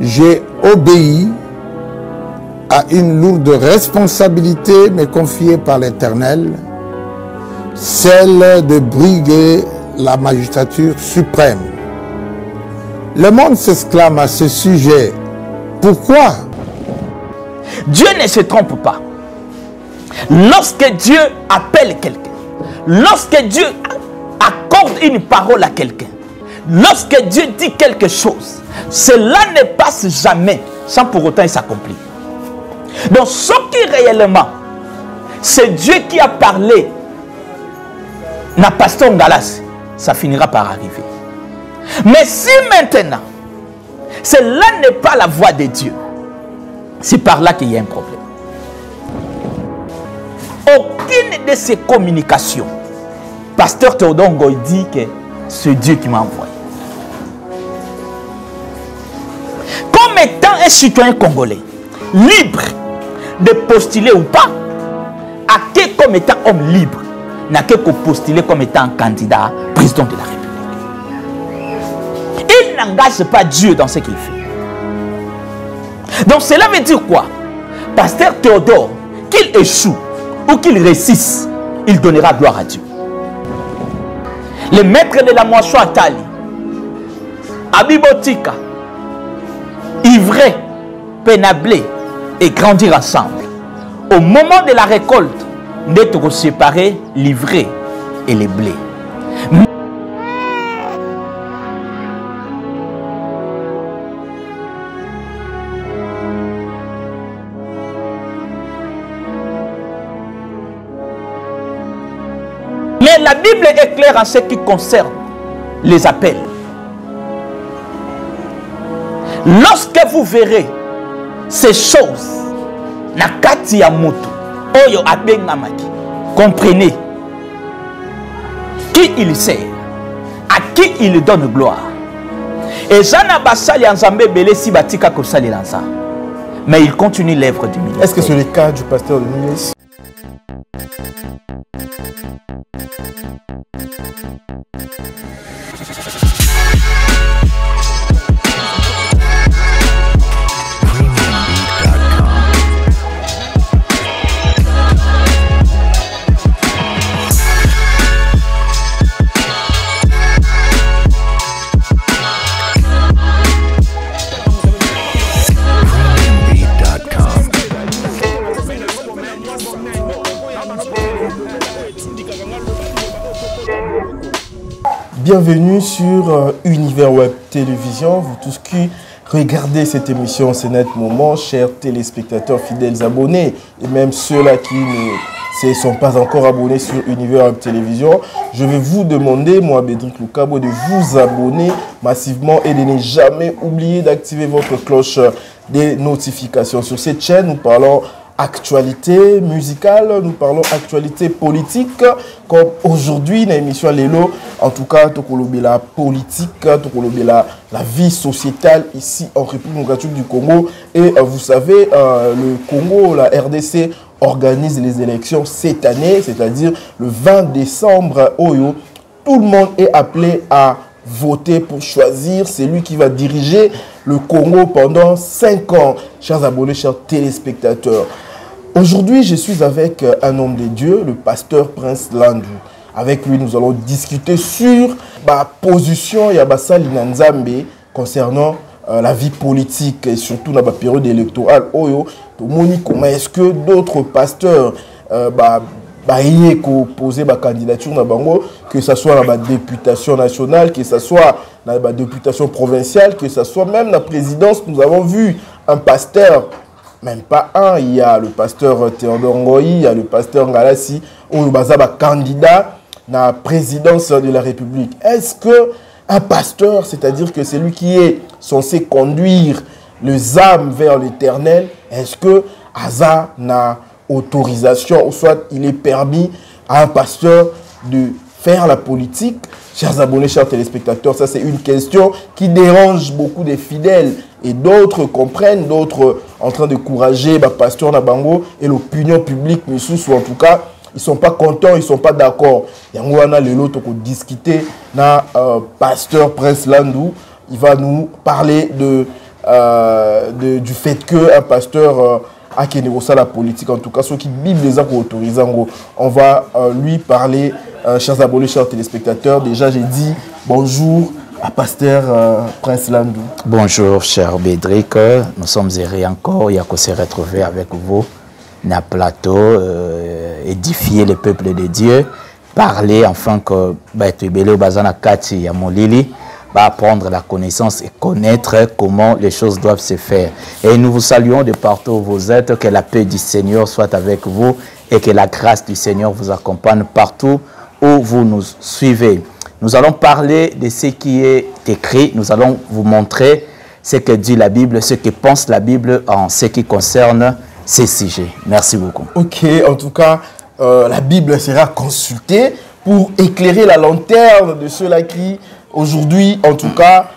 j'ai obéi à une lourde responsabilité me confiée par l'Éternel, celle de briguer la magistrature suprême. Le monde s'exclame à ce sujet. Pourquoi? Dieu ne se trompe pas. Lorsque Dieu appelle quelqu'un, lorsque Dieu accorde une parole à quelqu'un, lorsque Dieu dit quelque chose, cela ne passe jamais sans pour autant s'accomplir. Donc ce qui réellement, c'est Dieu qui a parlé, n'a pasteur Ngalas, ça finira par arriver. Mais si maintenant, cela n'est pas la voix de Dieu, c'est par là qu'il y a un problème. Aucune de ces communications, pasteur Théodore Ngoï dit que c'est Dieu qui m'a envoyé. Comme étant un citoyen congolais, libre de postuler ou pas, à qui comme étant homme libre, n'a que postuler comme étant candidat président de la République. Il n'engage pas Dieu dans ce qu'il fait. Donc cela veut dire quoi? Pasteur Théodore, qu'il échoue ou qu'il réussisse, il donnera gloire à Dieu. Le maître de la moisson Atali, Abibotika, ivrer, pénabler et grandir ensemble. Au moment de la récolte, d'être séparés, l'ivraie et les blés. Mais la Bible est claire en ce qui concerne les appels. Lorsque vous verrez ces choses, nakati ya mutu, oyo abengamaki, comprenez qui il sert, à qui il donne gloire. Et Jana Basali Nzambe Belesi Batika Kosali Lanza. Mais il continue l'œuvre du ministère. Est-ce que c'est le cas du pasteur de Nunez? Bienvenue sur Univers Web Télévision, vous tous qui regardez cette émission, c'est notre moment, chers téléspectateurs, fidèles abonnés, et même ceux-là qui ne sont pas encore abonnés sur Univers Web Télévision, je vais vous demander, moi Bédrick Lukabo, de vous abonner massivement et de ne jamais oublier d'activer votre cloche des notifications. Sur cette chaîne, nous parlons actualité musicale, nous parlons actualité politique, comme aujourd'hui dans l'émission Lelo, en tout cas, la politique, la vie sociétale ici en République démocratique du Congo. Et vous savez, le Congo, la RDC, organise les élections cette année, c'est-à-dire le 20 décembre, Oyo. Tout le monde est appelé à voter pour choisir celui qui va diriger le Congo pendant 5 ans. Chers abonnés, chers téléspectateurs, aujourd'hui, je suis avec un homme de Dieu, le pasteur Prince Landou. Avec lui, nous allons discuter sur la position Yabasali Nzambe concernant la vie politique et surtout dans la période électorale. Comment est-ce que d'autres pasteurs poser ma candidature na bango, que ce soit dans la députation nationale, que ce soit dans la députation provinciale, que ce soit même la présidence. Nous avons vu un pasteur, même pas un, il y a le pasteur Théodore Ngoï, il y a le pasteur Ngalassi, ou le candidat à la présidence de la République. Est-ce que un pasteur, c'est-à-dire que c'est lui qui est censé conduire les âmes vers l'Éternel, est-ce que Aza n'a autorisation, ou soit il est permis à un pasteur de faire la politique? Chers abonnés, chers téléspectateurs, ça c'est une question qui dérange beaucoup de fidèles et d'autres comprennent, d'autres en train de encourager le pasteur Nabango et l'opinion publique, mais ou en tout cas, ils ne sont pas contents, ils ne sont pas d'accord. Il y a l'autre qui discuter na pasteur Prince Landou, il va nous parler de du fait qu'un pasteur a qui négocie la politique, en tout cas, ceux qui Bible les a autorisés, on va lui parler, chers abonnés, chers téléspectateurs. Déjà, j'ai dit bonjour à pasteur Prince Landou. Bonjour, cher Bédric. Nous sommes heureux encore. Il y a qu'à se retrouver avec vous dans le plateau, édifier le peuple de Dieu, parler enfin que Bétubélé Bazana Kati Yamolili va apprendre la connaissance et connaître comment les choses doivent se faire. Et nous vous saluons de partout où vous êtes, que la paix du Seigneur soit avec vous et que la grâce du Seigneur vous accompagne partout où vous nous suivez. Nous allons parler de ce qui est écrit, nous allons vous montrer ce que dit la Bible, ce que pense la Bible en ce qui concerne ces sujets. Merci beaucoup. Ok, en tout cas, la Bible sera consultée pour éclairer la lanterne de ceux-là qui, aujourd'hui, en tout cas,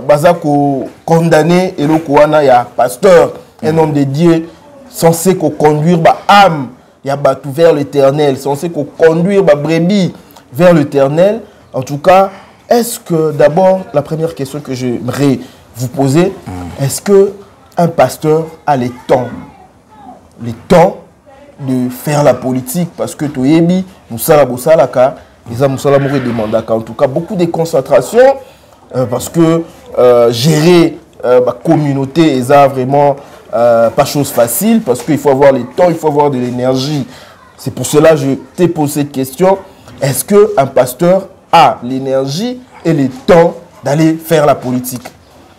Bazako condamné et le Kouana, il y a pasteur, un homme de Dieu, censé conduire ma âme, il y a battu vers l'éternel, censé conduire ma brebis vers l'éternel. En tout cas, est-ce que, d'abord, la première question que j'aimerais vous poser, est-ce qu'un pasteur a les temps de faire la politique? Parce que Toyebi, Moussala Bossalaka, les Moussala Mouré demandaka. En tout cas, beaucoup de concentration, parce que gérer la communauté, c'est vraiment pas chose facile, parce qu'il faut avoir le temps, il faut avoir de l'énergie. C'est pour cela que je t'ai posé cette question. Est-ce qu'un pasteur a l'énergie et le temps d'aller faire la politique?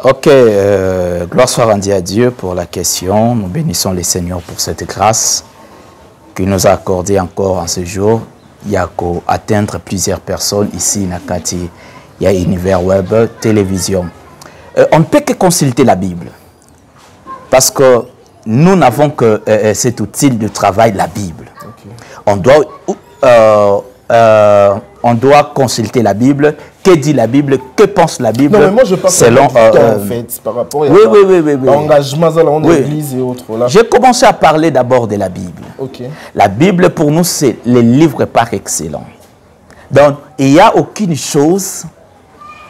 Ok, gloire soit rendue à Dieu pour la question. Nous bénissons le Seigneur pour cette grâce qu'il nous a accordée encore en ce jour. Il y a qu'à atteindre plusieurs personnes ici, Nakati. Il y a Univers Web, télévision. On ne peut que consulter la Bible. Parce que nous n'avons que cet outil de travail, la Bible. Okay. On doit consulter la Bible. Que dit la Bible? Que pense la Bible? Non, mais moi je parle selon, du temps, en fait, par rapport à l'engagement dans l'église et autres. Là. J'ai commencé à parler d'abord de la Bible. Okay. La Bible, pour nous, c'est le livre par excellence. Donc, il n'y a aucune chose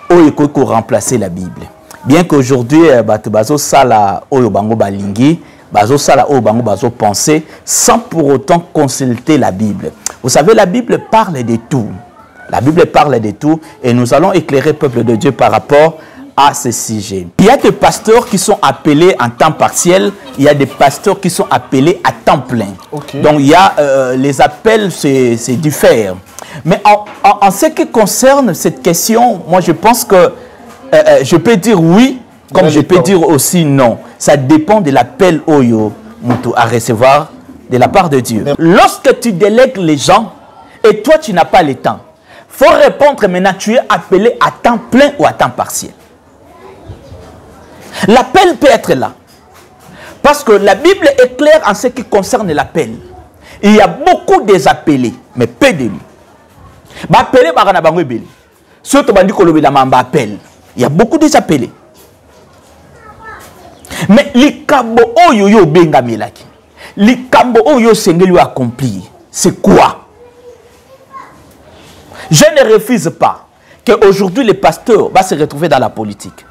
où il faut remplacer la Bible. Bien qu'aujourd'hui, bazo sala oyo bango balingi, bazo sala oyo bango bazo penser, sans pour autant consulter la Bible. Vous savez, la Bible parle de tout. La Bible parle de tout et nous allons éclairer le peuple de Dieu par rapport à ce sujet. Il y a des pasteurs qui sont appelés en temps partiel, il y a des pasteurs qui sont appelés à temps plein. Okay. Donc il y a les appels, c'est différent. Mais en ce qui concerne cette question, moi je pense que je peux dire oui, comme je peux dire aussi non. Ça dépend de l'appel Oyo à recevoir de la part de Dieu. Lorsque tu délègues les gens et toi tu n'as pas le temps, il faut répondre maintenant, tu es appelé à temps plein ou à temps partiel. L'appel peut être là. Parce que la Bible est claire en ce qui concerne l'appel. Il y a beaucoup des appelés, mais peu de lui. Il y a beaucoup des appelés. Mais likambo oyo yo benga melaki. Likambo oyo sengeli accompli. C'est quoi? Je ne refuse pas qu'aujourd'hui les pasteurs vont se retrouver dans la politique.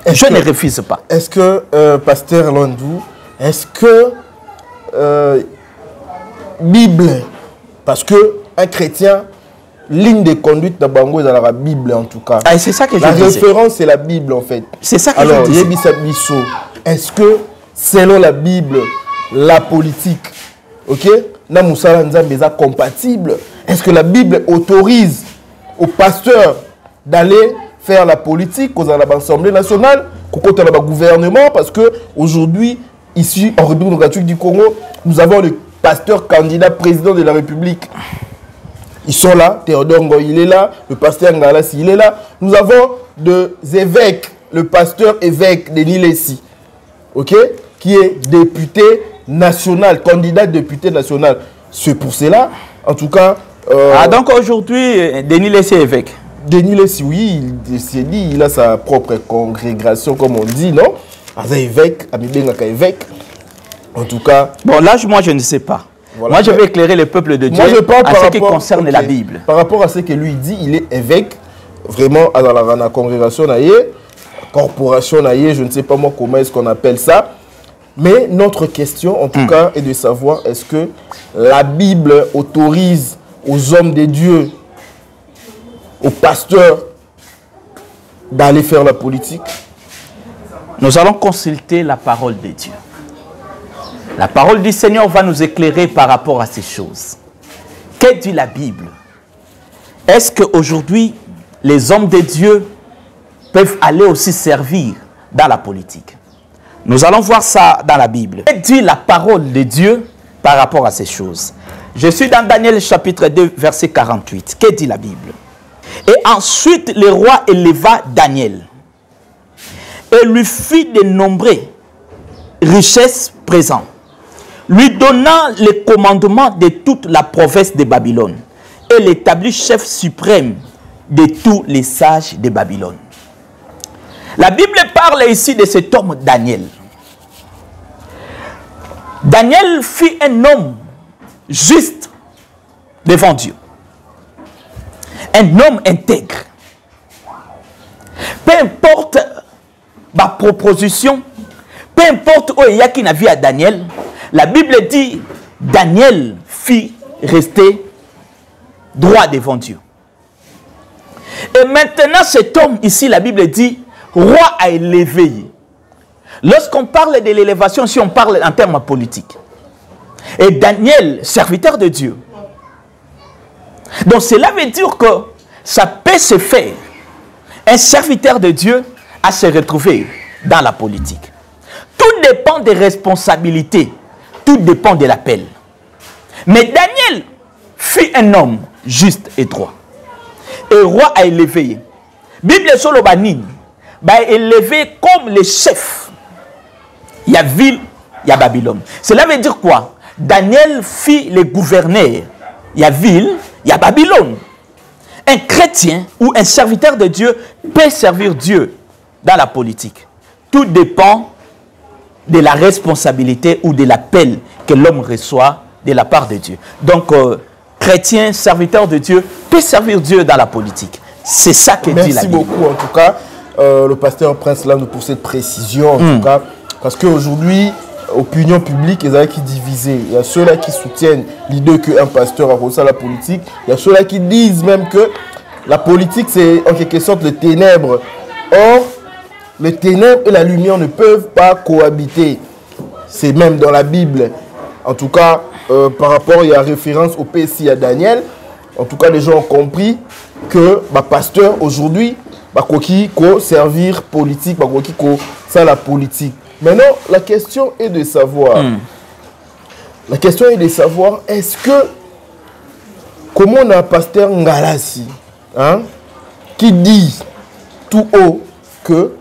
Je ne refuse pas. Est-ce que, pasteur Landou, est-ce que Bible, parce qu'un chrétien, ligne de conduite dans la Bible en tout cas. Ah, c'est ça que je disais. La référence c'est la Bible en fait. C'est ça que je disais. Alors, est-ce que selon la Bible, la politique, ok, est compatible? Est-ce que la Bible autorise aux pasteurs d'aller faire la politique aux l'Assemblée nationale, au gouvernement? Parce qu'aujourd'hui, ici en République démocratique du Congo, nous avons le pasteur candidat président de la République. Ils sont là, Théodore Ngoy, il est là, le pasteur Ngalassi, il est là. Nous avons des évêques, le pasteur évêque Denis Lessi, ok, qui est député national, candidat député national. C'est pour cela, en tout cas... donc aujourd'hui, Denis Lessi est évêque. Denis Lessi, oui, il a sa propre congrégation, comme on dit, non? Évêque, évêque. En tout cas... Bon, là, moi, je ne sais pas. Voilà. Moi, je vais éclairer le peuple de Dieu à ce qui concerne la Bible. Par rapport à ce que lui dit, il est évêque, vraiment, dans la congrégation, corporation, je ne sais pas moi comment est-ce qu'on appelle ça. Mais notre question, en tout cas, est de savoir est-ce que la Bible autorise aux hommes de Dieu, aux pasteurs, d'aller faire la politique? Nous allons consulter la parole de Dieu. La parole du Seigneur va nous éclairer par rapport à ces choses. Que dit la Bible? Est-ce qu'aujourd'hui, les hommes de Dieu peuvent aller aussi servir dans la politique? Nous allons voir ça dans la Bible. Que dit la parole de Dieu par rapport à ces choses? Je suis dans Daniel chapitre 2, verset 48. Que dit la Bible? Et ensuite, le roi éleva Daniel et lui fit de nombreuses richesses présents, lui donnant le commandement de toute la province de Babylone et l'établit chef suprême de tous les sages de Babylone. La Bible parle ici de cet homme Daniel. Daniel fut un homme juste devant Dieu. Un homme intègre. Peu importe ma proposition, peu importe où il y a qui n'a vu à Daniel, la Bible dit Daniel fit rester droit devant Dieu. Et maintenant, cet homme ici, la Bible dit roi a élevé. Lorsqu'on parle de l'élévation, si on parle en termes politiques, et Daniel, serviteur de Dieu. Donc cela veut dire que ça peut se faire. Un serviteur de Dieu à se retrouver dans la politique. Tout dépend des responsabilités. Tout dépend de l'appel. Mais Daniel fut un homme juste et droit. Et roi a élevé. Bible sur le banine, élevé comme les chefs. Il y a ville, il y a Babylone. Cela veut dire quoi? Daniel fit le gouverneur. Il y a ville, il y a Babylone. Un chrétien ou un serviteur de Dieu peut servir Dieu dans la politique. Tout dépend de la responsabilité ou de l'appel que l'homme reçoit de la part de Dieu. Donc, chrétien, serviteur de Dieu, peut servir Dieu dans la politique. C'est ça que dit la Bible. Merci beaucoup, en tout cas, le pasteur Prince Lam pour cette précision, en tout cas, parce qu'aujourd'hui, opinion publique est qui divisée. Il y a ceux-là qui soutiennent l'idée qu'un pasteur a reçu la politique. Il y a ceux-là qui disent même que la politique, c'est en quelque sorte le ténèbre. Or, les ténèbres et la lumière ne peuvent pas cohabiter. C'est même dans la Bible. En tout cas, par rapport, il y a référence au PSI à Daniel. En tout cas, les gens ont compris que pasteur aujourd'hui, qui servir politique, ça la politique. Maintenant, la question est de savoir. La question est de savoir, est-ce que, comment on a un pasteur Ngalassi, qui dit tout haut que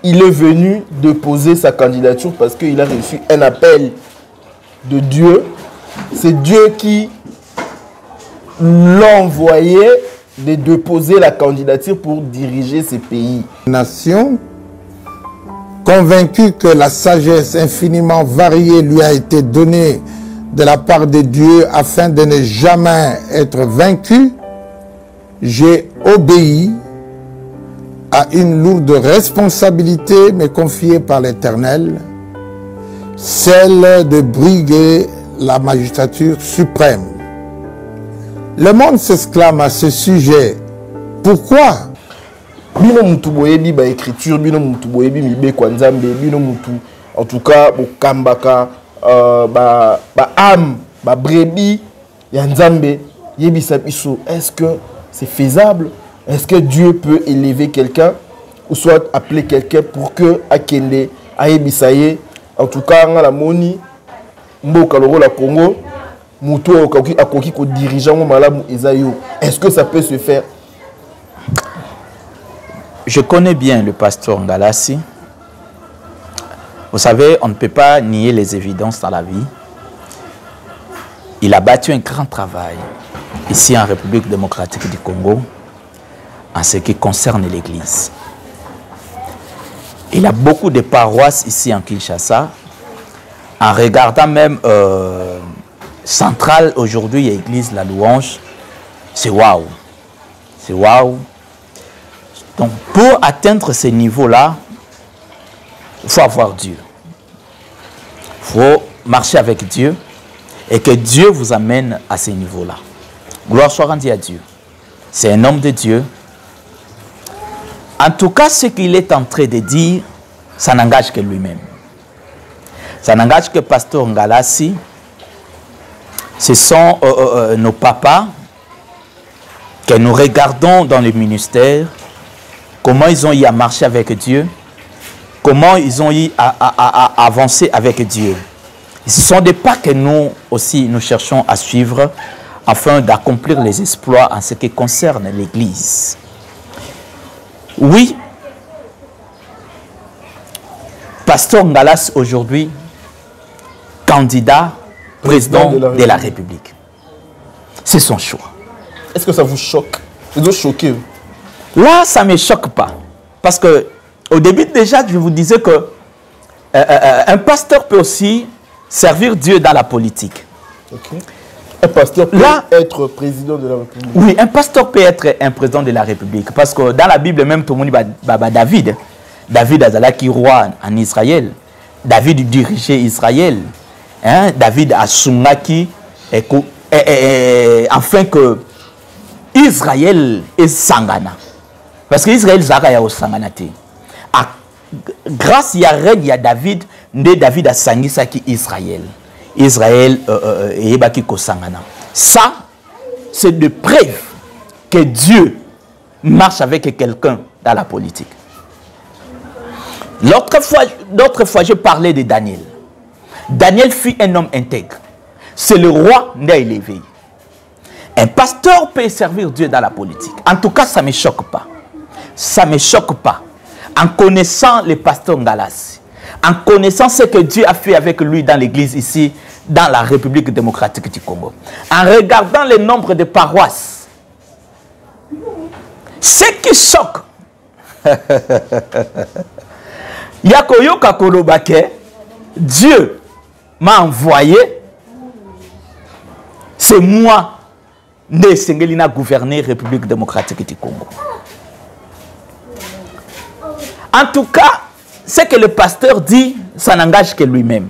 il est venu déposer sa candidature parce qu'il a reçu un appel de Dieu. C'est Dieu qui l'a envoyé de déposer la candidature pour diriger ces pays. Nation, convaincu que la sagesse infiniment variée lui a été donnée de la part de Dieu afin de ne jamais être vaincu, j'ai obéi à une lourde responsabilité me confiée par l'Éternel, celle de briguer la magistrature suprême. Le monde s'exclame à ce sujet. Pourquoi? Bino mutu boyebi ba écriture, bino mutu boyebi mibe kwa nzambe, bino mutu en tout cas bokambaka ba âme, ba brebis ya nzambe yebisa biso. Est-ce que c'est faisable? Est-ce que Dieu peut élever quelqu'un ou soit appeler quelqu'un pour que akende ayebisaye? En tout cas, la moni mboka loro la Congo mutu akoki ko dirigeant malamu ezayo. Est-ce que ça peut se faire? Je connais bien le pasteur Ngalassi. Vous savez, on ne peut pas nier les évidences dans la vie. Il a battu un grand travail ici en République démocratique du Congo en ce qui concerne l'Église. Il a beaucoup de paroisses ici en Kinshasa. En regardant même Centrale, aujourd'hui, il y a l'Église La Louange. C'est waouh. C'est waouh. Donc, pour atteindre ces niveaux-là, il faut avoir Dieu. Il faut marcher avec Dieu et que Dieu vous amène à ces niveaux-là. Gloire soit rendue à Dieu. C'est un homme de Dieu. En tout cas, ce qu'il est en train de dire, ça n'engage que lui-même. Ça n'engage que Pasteur Ngalassi. Ce sont nos papas que nous regardons dans le ministère, comment ils ont eu à marcher avec Dieu, comment ils ont eu à avancer avec Dieu. Et ce sont des pas que nous aussi nous cherchons à suivre afin d'accomplir les exploits en ce qui concerne l'Église. Oui, Pasteur Ngalassi aujourd'hui, candidat président de la République. C'est son choix. Est-ce que ça vous choque? Ça doit choquer. Là, ça ne me choque pas. Parce que au début déjà, je vous disais que un pasteur peut aussi servir Dieu dans la politique. Okay. Un pasteur peut être président de la République. Oui, un pasteur peut être un président de la République. Parce que dans la Bible, même tout le monde dit David. David a été roi en Israël. David dirigeait Israël. Hein? David a soumaki afin que Israël est sangana. Parce que Israël est au sangana. Grâce à règne à David, David a sangisaki Israël. Israël est ko sangana. Ça, c'est de preuve que Dieu marche avec quelqu'un dans la politique. D'autres fois, je parlais de Daniel. Daniel fut un homme intègre. C'est le roi né élevé. Un pasteur peut servir Dieu dans la politique. En tout cas, ça ne me choque pas. Ça ne me choque pas. En connaissant le pasteur Ngalassi, en connaissant ce que Dieu a fait avec lui dans l'église ici, dans la République démocratique du Congo, en regardant le nombre de paroisses, ce qui choque, Yakoyoka Kolobake, Dieu m'a envoyé, c'est moi, né Sengelina, gouverner République démocratique du Congo. En tout cas, ce que le pasteur dit, ça n'engage que lui-même.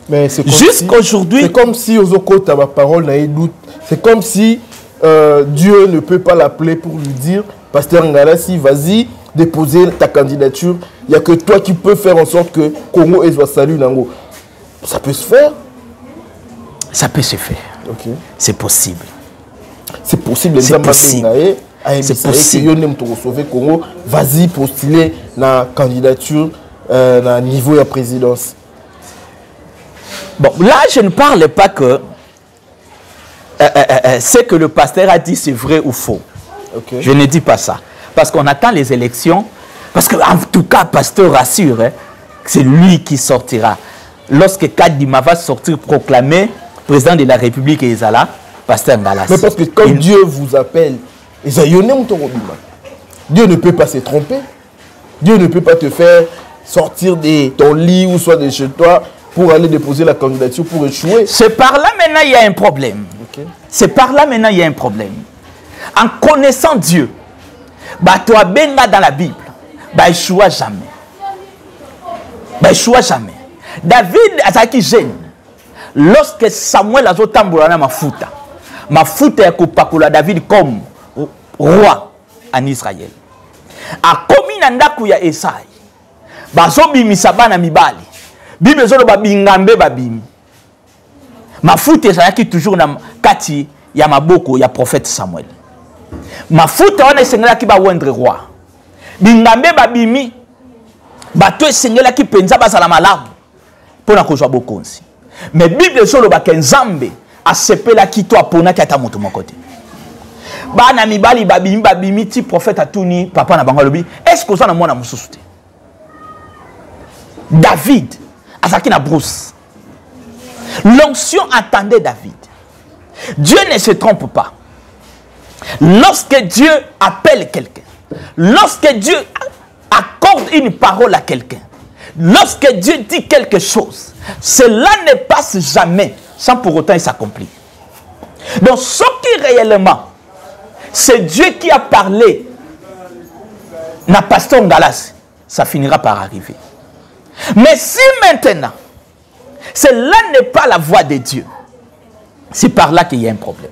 Mais c'est jusqu'aujourd'hui, c'est comme si Ozokota ma parole n'a doute. C'est comme si Dieu ne peut pas l'appeler pour lui dire, pasteur Ngalassi, vas-y, déposer ta candidature. Il n'y a que toi qui peux faire en sorte que Congo soit salut Nango. Ça peut se faire? Ça peut se faire. Okay. C'est possible. C'est possible. C'est possible. C'est possible. Congo, vas-y postuler la candidature à niveau de la présidence. Bon, là, je ne parle pas que ce que le pasteur a dit, c'est vrai ou faux. Okay. Je ne dis pas ça. Parce qu'on attend les élections. Parce qu'en tout cas, le pasteur rassure, hein, c'est lui qui sortira. Lorsque Kadima va sortir proclamé président de la République et Ezala, pasteur Ngalassi. Mais parce que quand Dieu vous appelle, Dieu ne peut pas se tromper. Dieu ne peut pas te faire sortir de ton lit ou soit de chez toi pour aller déposer la candidature pour échouer. C'est par là maintenant il y a un problème. Okay. C'est par là maintenant il y a un problème. En connaissant Dieu, toi benga dans la Bible, échoua jamais. Échoua jamais. David azaki jeune. Lorsque Samuel a zotambola na mafuta ya kopakula David comme roi en Israël. A komi na ndaku ya Esai. Bazo bimisa bana mibali. Bible zolo babingambe babimi. Mafuta ezalaki toujours na kati ya maboko ya prophète Samuel. Mafuta wana esengelaki ba wendre roi. Bingambe babimi. Bato esengelaki penza bazala malamu pona kozwa bokonzi. Mais Bible zolo ba Nzambe asepelaki to aponaki ata moto moko te. Bana mibali babimi ti prophète atuni papa na bango lobi est-ce que ça na mwana mususu te? David azaki na brousse. L'onction attendait David. Dieu ne se trompe pas. Lorsque Dieu appelle quelqu'un, lorsque Dieu accorde une parole à quelqu'un, lorsque Dieu dit quelque chose, cela ne passe jamais sans pour autant il s'accomplit. Donc ce qui réellement, c'est Dieu qui a parlé na pasteur Ngalas, ça finira par arriver. Mais si maintenant, cela n'est pas la voix de Dieu, c'est par là qu'il y a un problème.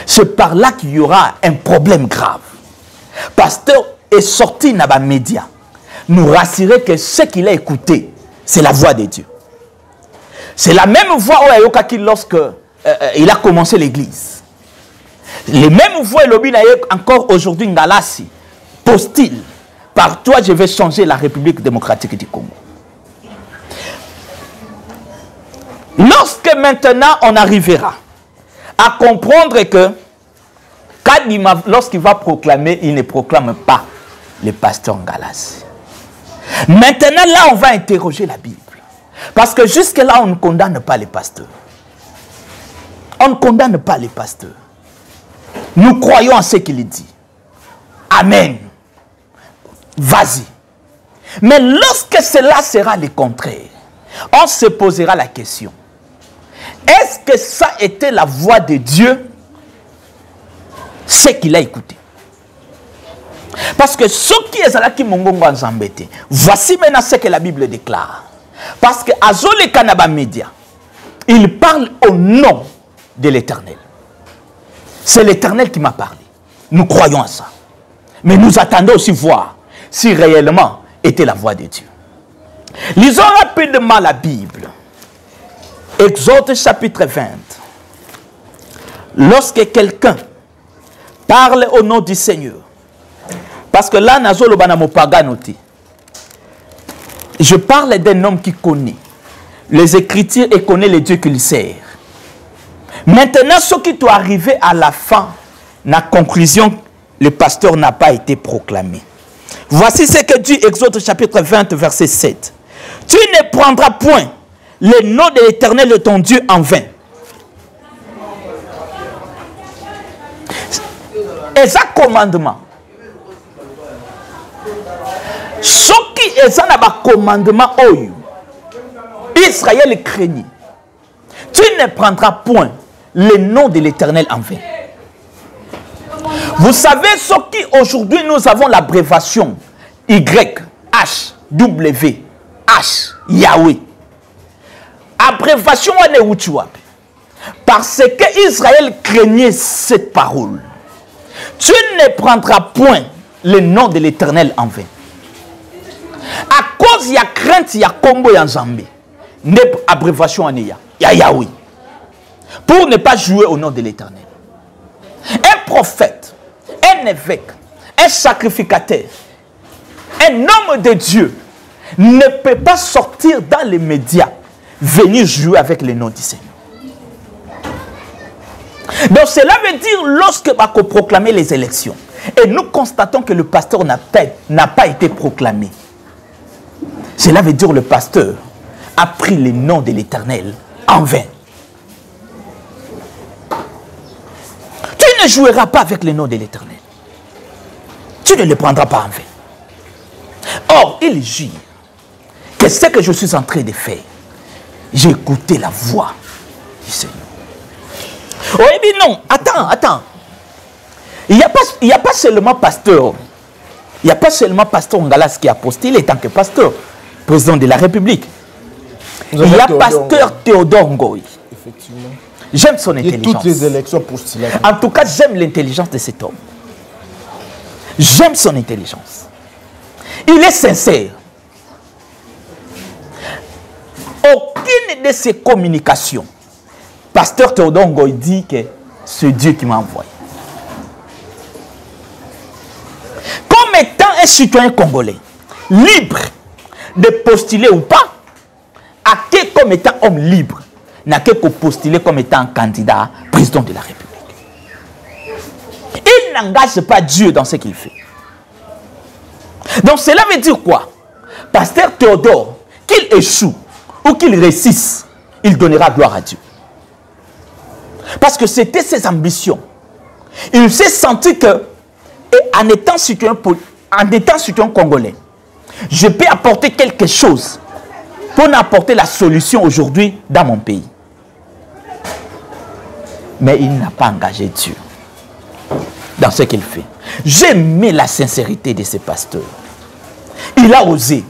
C'est par là qu'il y aura un problème grave. Pasteur est sorti dans les médias, nous rassurer que ce qu'il a écouté, c'est la voix de Dieu. C'est la même voix lorsque il a commencé l'église. Les mêmes voix encore aujourd'hui Ngalasi postile. Par toi, je vais changer la République démocratique du Congo. Lorsque maintenant on arrivera à comprendre que lorsqu'il va proclamer, il ne proclame pas le pasteur Ngalasi. Maintenant, là, on va interroger la Bible. Parce que jusque-là, on ne condamne pas les pasteurs. On ne condamne pas les pasteurs. Nous croyons en ce qu'il dit. Amen. Vas-y. Mais lorsque cela sera le contraire, on se posera la question. Est-ce que ça était la voix de Dieu, ce qu'il a écouté? Parce que ce qui est là qui m'ont embêté, voici maintenant ce que la Bible déclare. Parce que Azole Kanaba Média, il parle au nom de l'Éternel. C'est l'Éternel qui m'a parlé. Nous croyons à ça. Mais nous attendons aussi voir si réellement était la voix de Dieu. Lisons rapidement la Bible. Exode chapitre 20. Lorsque quelqu'un parle au nom du Seigneur, parce que là, je parle d'un homme qui connaît les Écritures et connaît les dieux qu'il sert. Maintenant, ce qui doit arriver à la fin, la conclusion, le pasteur n'a pas été proclamé. Voici ce que dit Exode chapitre 20, verset 7. Tu ne prendras point le nom de l'Éternel de ton Dieu en vain. Et ça, commandement. Ce qui est un commandement, Israël craignit. Tu ne prendras point le nom de l'Éternel en vain. Vous savez ce qui aujourd'hui nous avons l'abréviation Y, H, W, H, Yahweh. Abréviation on est où tu vois? Parce que Israël craignait cette parole. Tu ne prendras point le nom de l'Éternel en vain. À cause il y a crainte, il y a combo en Zambie. Ne abréviation en il y a Yahweh. Pour ne pas jouer au nom de l'Éternel. Un prophète, un évêque, un sacrificateur, un homme de Dieu ne peut pas sortir dans les médias, venir jouer avec le nom du Seigneur. Donc cela veut dire lorsque va proclamer les élections et nous constatons que le pasteur n'a pas été proclamé. Cela veut dire que le pasteur a pris le nom de l'Éternel en vain. Tu ne joueras pas avec le nom de l'Éternel. Tu ne le prendras pas en vain. Or, il jure que ce que je suis en train de faire, j'ai écouté la voix du Seigneur. Oui, mais non, attends. Il n'y a pas seulement pasteur. Il n'y a pas seulement pasteur Ngalas qui a postulé en tant que pasteur, président de la République. Il y a pasteur Théodore Ngoï. Effectivement. J'aime son intelligence. Et toutes les élections postulées. En tout cas, j'aime l'intelligence de cet homme. J'aime son intelligence. Il est sincère. Aucune de ses communications, pasteur Théodore Ngoï dit que c'est Dieu qui m'a envoyé. Comme étant un citoyen congolais, libre de postuler ou pas, à qui comme étant homme libre, n'a que postuler comme étant candidat président de la République. Il n'engage pas Dieu dans ce qu'il fait. Donc cela veut dire quoi? Pasteur Théodore, qu'il échoue ou qu'il réussisse, il donnera gloire à Dieu. Parce que c'était ses ambitions. Il s'est senti que, en étant citoyen congolais, je peux apporter quelque chose pour apporter la solution aujourd'hui dans mon pays. Mais il n'a pas engagé Dieu. dans ce qu'il fait. J'ai aimé la sincérité de ce pasteur. Il a osé.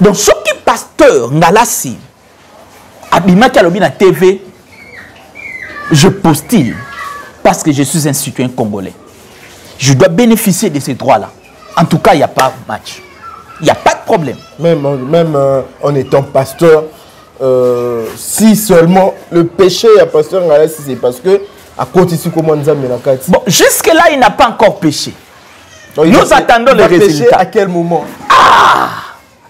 Donc, ce qui pasteur Ngalasi, Abimaki Alobi na TV, je postule parce que je suis un citoyen congolais. Je dois bénéficier de ces droits-là. En tout cas, il n'y a pas de match. Il n'y a pas de problème. Même en étant pasteur, si seulement le péché à pasteur Ngalasi, c'est parce que à côté de comment nous avons bon, jusque-là, il n'a pas encore péché. Donc, nous attendons les résultats. À quel moment?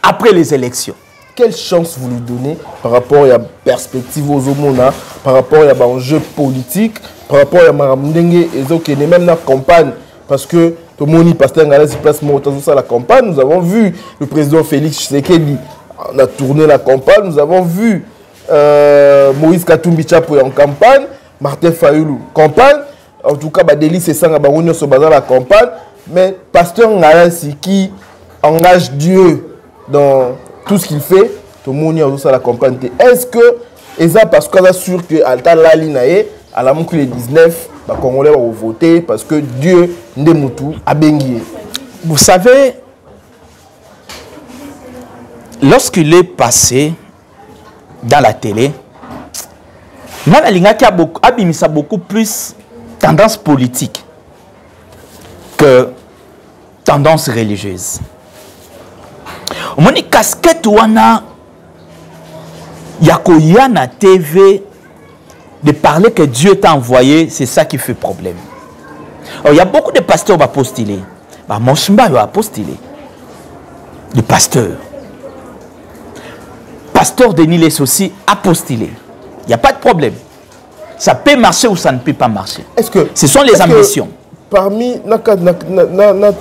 Après les élections. Quelle chance vous lui donnez par rapport à la perspective aux hommes, par rapport à l'enjeu politique, par rapport à Maramdengue et même dans la campagne? Parce que tout le monde pasteur Ngalasi place à la campagne. Nous avons vu le président Félix Tshisekedi, on a tourné la campagne. Nous avons vu Moïse Katumbi Tchapo en campagne, Martin Fayoulou campagne. En tout cas, Délice et Sanga Barounion sont basés dans la campagne. Mais pasteur Ngalasi qui engage Dieu dans tout ce qu'il fait, tout le monde a la campagne. Est-ce que, et ça parce qu'on est sûr que Alta Lalinae, à la montre les 19, les Congolais vont voter parce que Dieu Ndemutu a béni. Vous savez, lorsqu'il est passé dans la télé, Nanalinga a beaucoup plus tendance politique que tendance religieuse. On dit casquette wana yakoya na TV de parler que Dieu t'a envoyé, c'est ça qui fait problème. Il y a beaucoup de pasteurs qui vont postuler. Moshimba va postuler. Le pasteur. Pasteur Denis Les aussi a postulé. Il n'y a pas de problème. Ça peut marcher ou ça ne peut pas marcher. Ce sont les ambitions. Parmi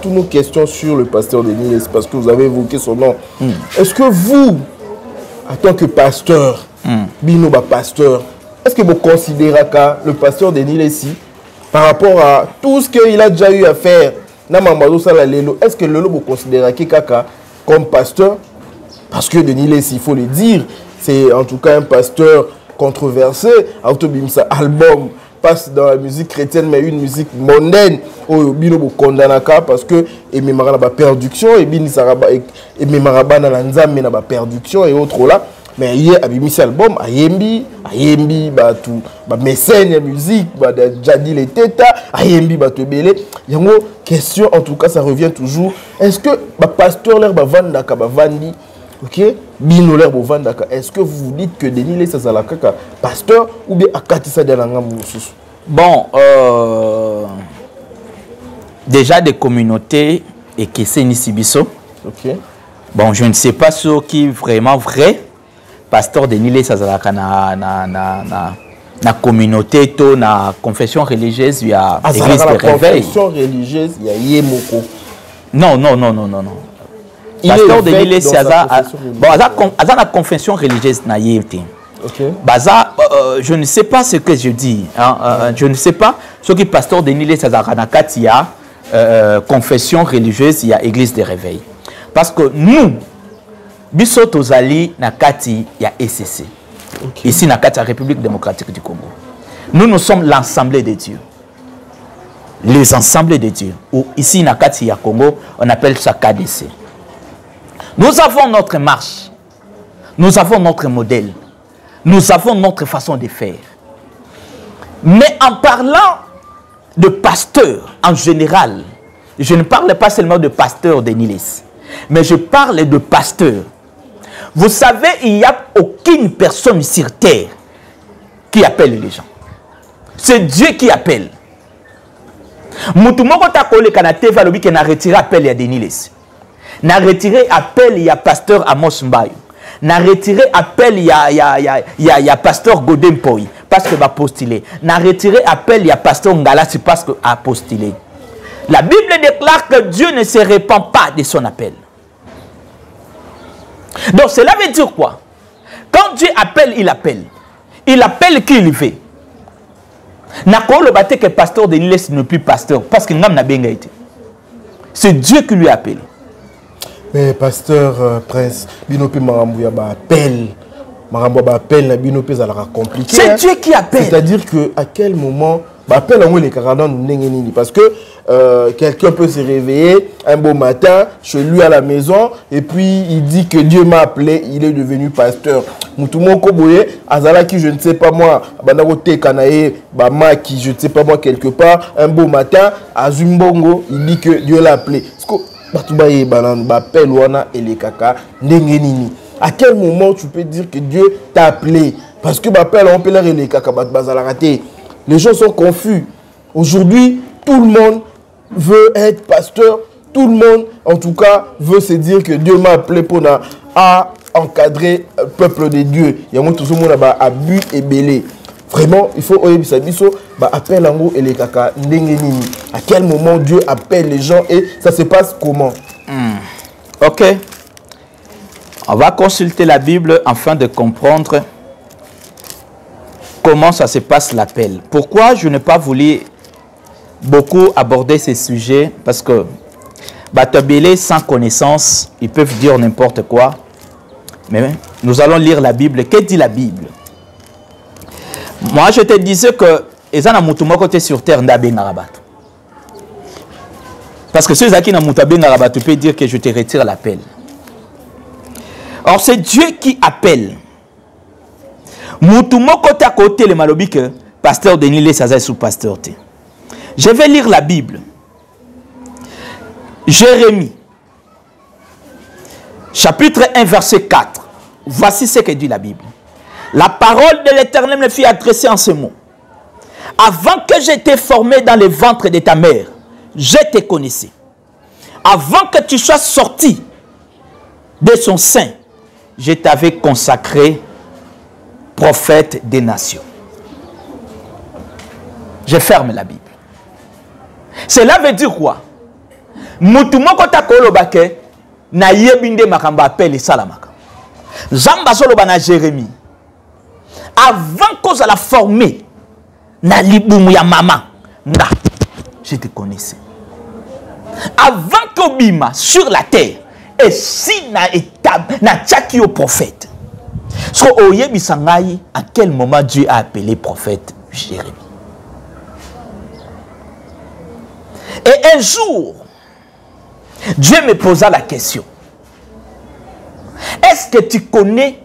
toutes nos questions sur le pasteur Denis Les, parce que vous avez évoqué son nom, est-ce que vous, en tant que pasteur, Bino pasteur, est-ce que vous considérez que le pasteur Denis Les, par rapport à tout ce qu'il a déjà eu à faire, est-ce que vous considérez Kaka comme pasteur? Parce que Denis Les, il faut le dire, c'est en tout cas un pasteur controversé. Autobimsa album passe dans la musique chrétienne, mais une musique mondaine. Au bino kondanaka parce que et memara ba perduction et bini saraba et memara na nzambe na ba perduction et autres là. Mais hier abimisi album ayembi ba tout ba mécène musique ba jadi les teta ayembi ba tebele. Yango question en tout cas ça revient toujours. Est-ce que ba pasteur l'air ba vandaka ba vandi OK bino l'air ba vandaka est-ce que vous vous dites que Denis Les Sazala kaka pasteur ou bien akatisa de ngam mususu? Bon déjà des communautés et qui c'est Nisibiso. OK. Bon, je ne sais pas ce qui est vraiment vrai. Pasteur Denis Les Sazalaka na communauté to na confession religieuse il y a église de réveil. Confession religieuse il y a Yemoko. Non. Pasteur Denis Les Sazalaka bon, la confession religieuse na Yemte. OK. Baza je ne sais pas ce que je dis je ne sais pas ce qui pasteur Denis Les Sazalaka na katia confession religieuse il y a église de réveil. Parce que nous biso tozali na kati ya ECC. Okay. Ici na kati ya République démocratique du Congo. Nous sommes l'Assemblée de Dieu. Les Assemblées de Dieu. Ou ici na kati ya Congo, on appelle ça KDC. Nous avons notre marche. Nous avons notre modèle. Nous avons notre façon de faire. Mais en parlant de pasteur en général, je ne parle pas seulement de pasteur Denis Les, mais je parle de pasteur. Vous savez, il n'y a aucune personne sur terre qui appelle les gens. C'est Dieu qui appelle. Moutoumoko takole kana teva lobi ke na retiré appel ya Denis Les. Na retiré appel ya pasteur Amos Mbayo. Na retiré appel ya pasteur Godem Poi parce que va postuler. Na retiré appel ya pasteur Ngalasi parce que a postulé. La Bible déclare que Dieu ne se répand pas de son appel. Donc cela veut dire quoi? Quand Dieu appelle, il appelle. Il appelle qui il fait. Nakolo bate que pasteur Denis Les n'est plus pasteur parce qu'il n'a pas été. C'est Dieu qui lui appelle. Mais pasteur Prince, Binope Marambouya appelle. Marambouya appelle, Binope ça compliqué. C'est Dieu qui appelle. C'est-à-dire que à quel moment appelle en les caradans parce que quelqu'un peut se réveiller un beau matin chez lui à la maison et puis il dit que Dieu m'a appelé, il est devenu pasteur. Moutoumoko Boye, Azala qui je ne sais pas moi, Bandarote Kanae, Bama qui je ne sais pas moi quelque part, un beau matin, à Zumbongo, il dit que Dieu l'a appelé. Batoubaye Banan, Bapel Wana et les Kaka, Nengenini. À quel moment tu peux dire que Dieu t'a appelé? Parce que Bapel, on peut leur les Kaka, Bazalarate. Les gens sont confus. Aujourd'hui, tout le monde veut être pasteur. Tout le monde, en tout cas, veut se dire que Dieu m'a appelé pour encadrer le peuple de Dieu. Il y a tout le monde là-bas, abus et belé. Vraiment, il faut appeler l'amour et les caca. À quel moment Dieu appelle les gens et ça se passe comment? Ok. On va consulter la Bible afin de comprendre comment ça se passe l'appel. Pourquoi je n'ai pas voulu beaucoup aborder ces sujets? Parce que Batabélé sans connaissance, ils peuvent dire n'importe quoi. Mais nous allons lire la Bible. Que dit la Bible? Moi, je te disais que Ezana Moutouma côté sur terre n'a ben Arabat. Parce que ceux qui n'ont pas ben Arabat, tu peux dire que je te retire l'appel. Or, c'est Dieu qui appelle. Moutouma côté à côté le malobi que pasteur Denis les Sazaï sous pasteur. Je vais lire la Bible. Jérémie, chapitre 1, verset 4. Voici ce que dit la Bible. La parole de l'Éternel me fit adresser en ce mot. Avant que j'étais formé dans le ventre de ta mère, je te connaissais. Avant que tu sois sorti de son sein, je t'avais consacré prophète des nations. Je ferme la Bible. Cela veut dire quoi? Moutoumoko ta kolobake na yebinde makamba appelle salamaka. Zamba soloba na Jérémie. Avant qu'on la formé na libumu ya maman, je te connaissais. Avant qu'obima sur la terre, et si na étape na tchaki au prophète. So oyebi sangai, à quel moment Dieu a appelé prophète Jérémie? Et un jour, Dieu me posa la question. Est-ce que tu connais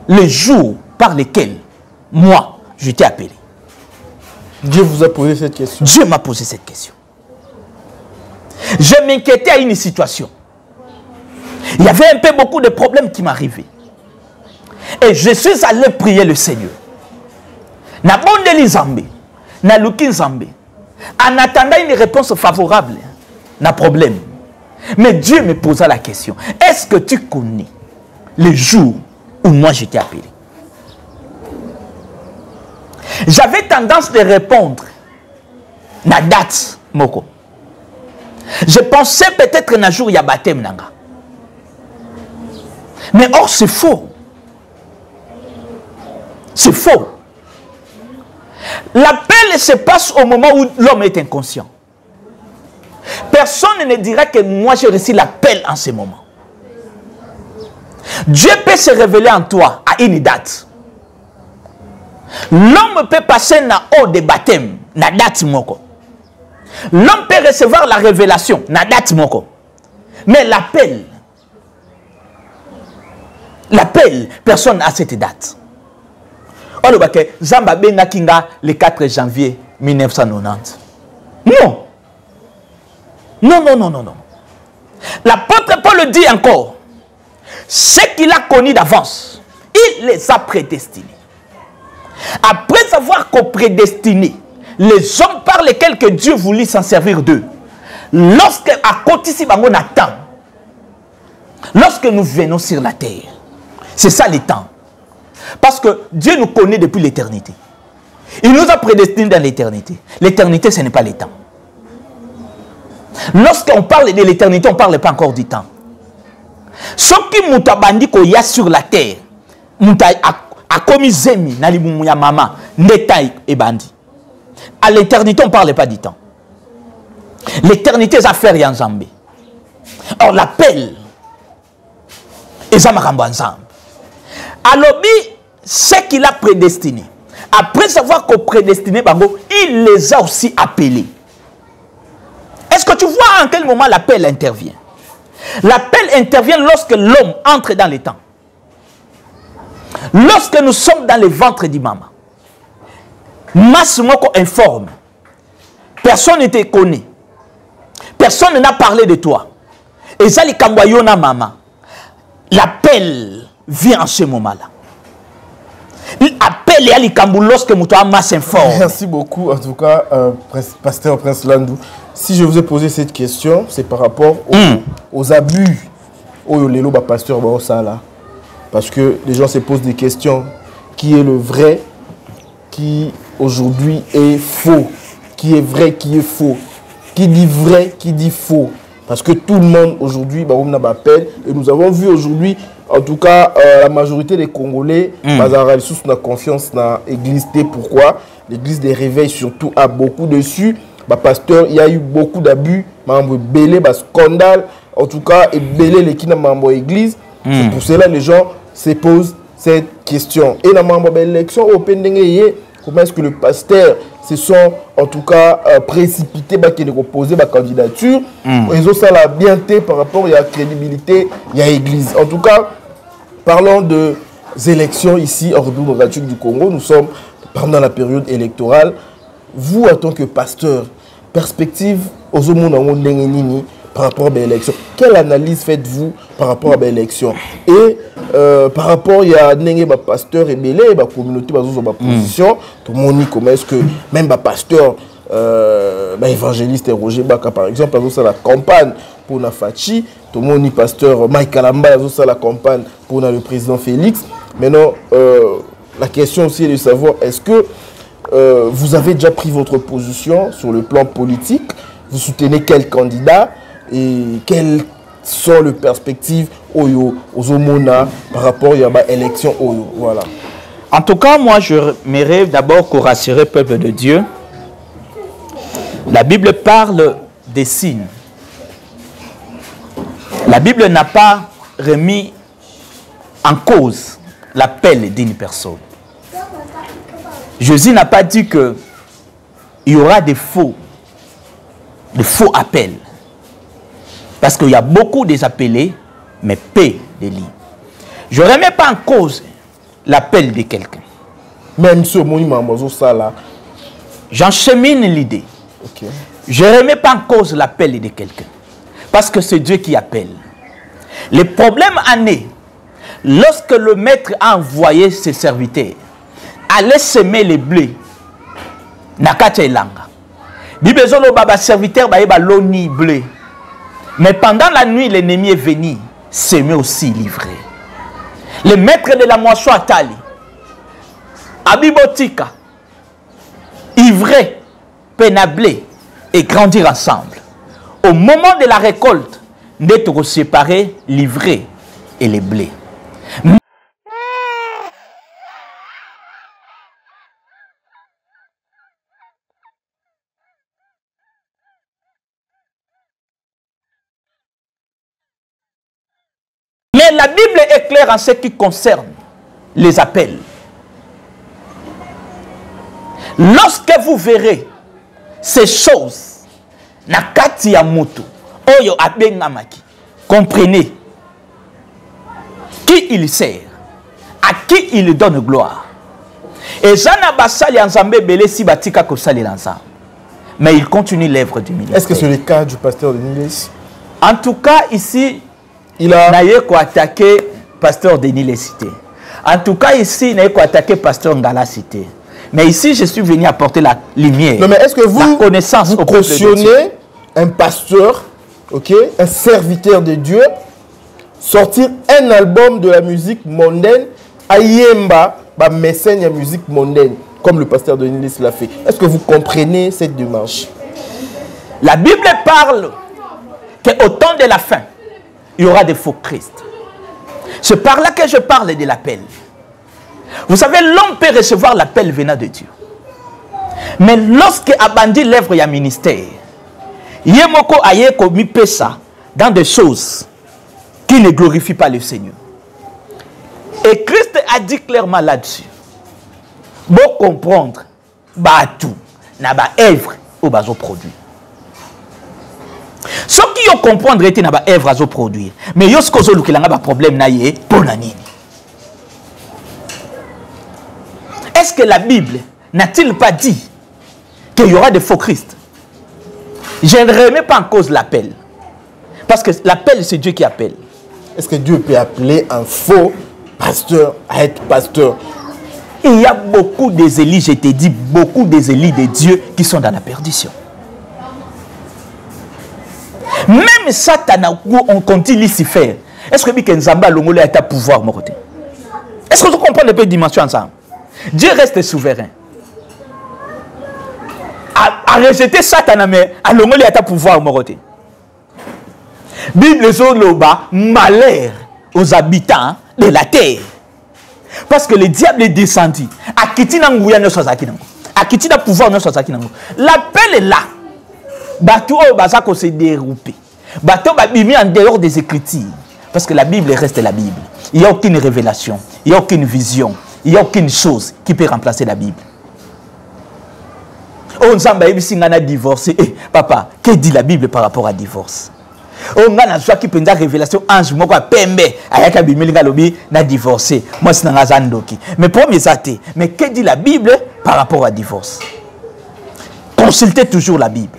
le jour par lequel moi, je t'ai appelé? Dieu vous a posé cette question. Dieu m'a posé cette question. Je m'inquiétais à une situation. Il y avait un peu beaucoup de problèmes qui m'arrivaient. Et je suis allé prier le Seigneur. Na bondeli Zambé, na luki Zambé. En attendant une réponse favorable, n'a problème. Mais Dieu me posa la question. Est-ce que tu connais le jour où moi je t'ai appelé? J'avais tendance de répondre na date moko. Je pensais peut-être un jour il y a baptême nanga. Mais or c'est faux. C'est faux. L'appel se passe au moment où l'homme est inconscient. Personne ne dira que moi j'ai reçu l'appel en ce moment. Dieu peut se révéler en toi à une date. L'homme peut passer na haut de baptême, na date moko. L'homme peut recevoir la révélation, na date moko. Mais l'appel, personne n'a cette date. On va dire Zamba Benga Kinga le 4 janvier 1990. Non. Non, non, non, non, non. L'apôtre Paul le dit encore. Ce qu'il a connu d'avance, il les a prédestinés. Après avoir prédestiné les hommes par lesquels que Dieu voulut s'en servir d'eux, lorsque à côté si on attend, lorsque nous venons sur la terre, c'est ça le temps. Parce que Dieu nous connaît depuis l'éternité. Il nous a prédestinés dans l'éternité. L'éternité, ce n'est pas le temps. Lorsqu'on parle de l'éternité, on ne parle pas encore du temps. Ce qui m'a bandi qu'il y a sur la terre, a commis zemi, nalibumu mama, netaï et bandi. À l'éternité, on ne parle pas du temps. L'éternité, ça fait rien ensemble. Or, l'appel, et ça m'a ensemble. Alors, ce qu'il a prédestiné, Après avoir prédestiné Bango, il les a aussi appelés. Est-ce que tu vois en quel moment l'appel intervient? L'appel intervient lorsque l'homme entre dans les temps. Lorsque nous sommes dans le ventre d'Imama. Massimo informe. Personne ne te connaît. Personne n'a parlé de toi. Et ça, les Kamboyona Mama. L'appel vient en ce moment-là. L'appel est à l'Ikambou lorsque Moutouama s'informe. Merci beaucoup, en tout cas, Pasteur Prince Landou. Si je vous ai posé cette question, c'est par rapport aux abus au Lelo Pasteur Baosala. Parce que les gens se posent des questions. Qui est le vrai? Qui aujourd'hui est faux? Qui est vrai? Qui est faux? Qui dit vrai? Qui dit faux? Parce que tout le monde aujourd'hui m'appelle. Et nous avons vu aujourd'hui, en tout cas, la majorité des Congolais, ont confiance dans l'église. Pourquoi? L'église des réveils surtout a beaucoup dessus. Pasteur, il y a eu beaucoup d'abus, belé, scandale, en tout cas, et belé les qui n'ont pas église. C'est pour cela que les gens se posent cette question. Et dans l'élection, comment est-ce que le pasteur se sont en tout cas précipités pour poser la candidature? Ils ont ça la bienté par rapport à la crédibilité de l'église. En tout cas, parlons des élections ici en République démocratique du Congo. Nous sommes pendant la période électorale. Vous, en tant que pasteur, perspective aux hommes par rapport à l'élection, quelle analyse faites-vous par rapport à l'élection? Et par rapport à des pasteurs et des communautés dans ma position, tout le monde comment est-ce que même les pasteurs évangéliste Roger Baka par exemple, dans la campagne pour la Fachi, tout le monde pasteur Mike Kalamba dans la campagne pour le président Félix. Maintenant, la question aussi est de savoir est-ce que vous avez déjà pris votre position sur le plan politique? Vous soutenez quel candidat? Et quelles sont les perspectives aux Omona par rapport à l'élection? Voilà. En tout cas, moi, je m'aimerais d'abord qu'on rassure le peuple de Dieu. La Bible parle des signes. La Bible n'a pas remis en cause l'appel d'une personne. Jésus n'a pas dit qu'il y aura des faux appels. Parce qu'il y a beaucoup des appelés, mais peu de lits. Je ne remets pas en cause l'appel de quelqu'un. Même ce moment, ça j'enchemine l'idée. Okay. Je ne remets pas en cause l'appel de quelqu'un. Parce que c'est Dieu qui appelle. Le problème en est, lorsque le maître a envoyé ses serviteurs, aller semer les blés, Nakacha Elanga. Bibezolo baba serviteur ba loni blé. Mais pendant la nuit, l'ennemi est venu semer aussi livré. Le maître de la moisson Atali, Abibotika, ivrer, pénablé et grandir ensemble. Au moment de la récolte, d'être séparés, livrés et les blés. Mais la Bible est claire en ce qui concerne les appels. Lorsque vous verrez ces choses, nakati ya mutu, oyo abengamaki, comprenez qui il sert, à qui il donne gloire. Et Jana Bassali Nzambe Belé si batika kosali l'ensemble. Mais il continue l'œuvre du ministère. Est-ce que c'est le cas du pasteur de Niles? En tout cas, ici, il a attaqué pasteur Denis les Cité. En tout cas, ici, il n'a pas attaqué pasteur Ngala Cité. Mais ici, je suis venu apporter la lumière. Non, mais est-ce que vous, connaissance vous cautionnez un pasteur, ok, un serviteur de Dieu, sortir un album de la musique mondaine, Ayemba, mécène de musique mondaine, comme le pasteur Denis l'a fait? Est-ce que vous comprenez cette démarche? La Bible parle qu'au temps de la fin, il y aura des faux Christ. C'est par là que je parle de l'appel. Vous savez, l'homme peut recevoir l'appel venant de Dieu. Mais lorsque abandit l'œuvre et un ministère, Yemoko aye commis ça dans des choses qui ne glorifient pas le Seigneur. Et Christ a dit clairement là-dessus. Bon comprendre, bah tout, na ba œuvre ou bazo produit. Ce qui ont comprendre était na ba œuvre azo produire. Mais yo ce que zo lukelanga ba problème na yé pour na nini. Est-ce que la Bible n'a-t-il pas dit qu'il y aura des faux Christ? Je ne remets pas en cause l'appel. Parce que l'appel, c'est Dieu qui appelle. Est-ce que Dieu peut appeler un faux pasteur à être pasteur? Il y a beaucoup des Élis, je t'ai dit, beaucoup des Élis de Dieu qui sont dans la perdition. Même Satan, on continue s'y faire. Est-ce que Nzamba Longolé a un pouvoir, mon côté? Est-ce que vous comprenez les deux dimensions ensemble? Dieu reste souverain. À rejeter Satan, mais à Longolé a un pouvoir, mon côté. Bible Zoloba, malheur aux habitants de la terre. Parce que le diable est descendu. À Kitina Ngouya ne soit Zakinango. À Kitina pouvoir ne soit Zakinango. L'appel est là. Bateau Bazako s'est déroupé. Bateau va mis en dehors des Écritures. Parce que la Bible reste la Bible. Il n'y a aucune révélation. Il n'y a aucune vision. Il n'y a aucune chose qui peut remplacer la Bible. On s'en divorcé. Papa, que dit la Bible par rapport à divorce? On a qui peut une révélation ange moi quoi pembe ayaka bimelinga lobi na divorcé moi c'est dans zandoki mais premier athée mais que dit la Bible par rapport à divorce? Consultez toujours la Bible.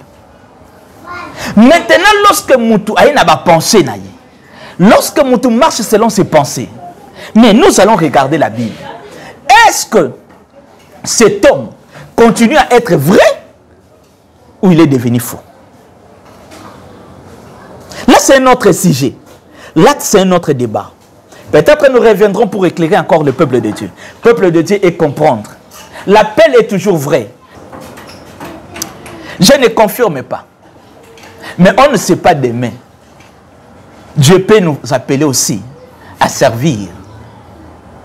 Maintenant lorsque mutu a une pensée na ye, lorsque mutu marche selon ses pensées, mais nous allons regarder la Bible. Est-ce que cet homme continue à être vrai ou il est devenu faux? Là, c'est un autre sujet. Là, c'est un autre débat. Peut-être que nous reviendrons pour éclairer encore le peuple de Dieu. Le peuple de Dieu et comprendre. L'appel est toujours vrai. Je ne confirme pas. Mais on ne sait pas demain. Dieu peut nous appeler aussi à servir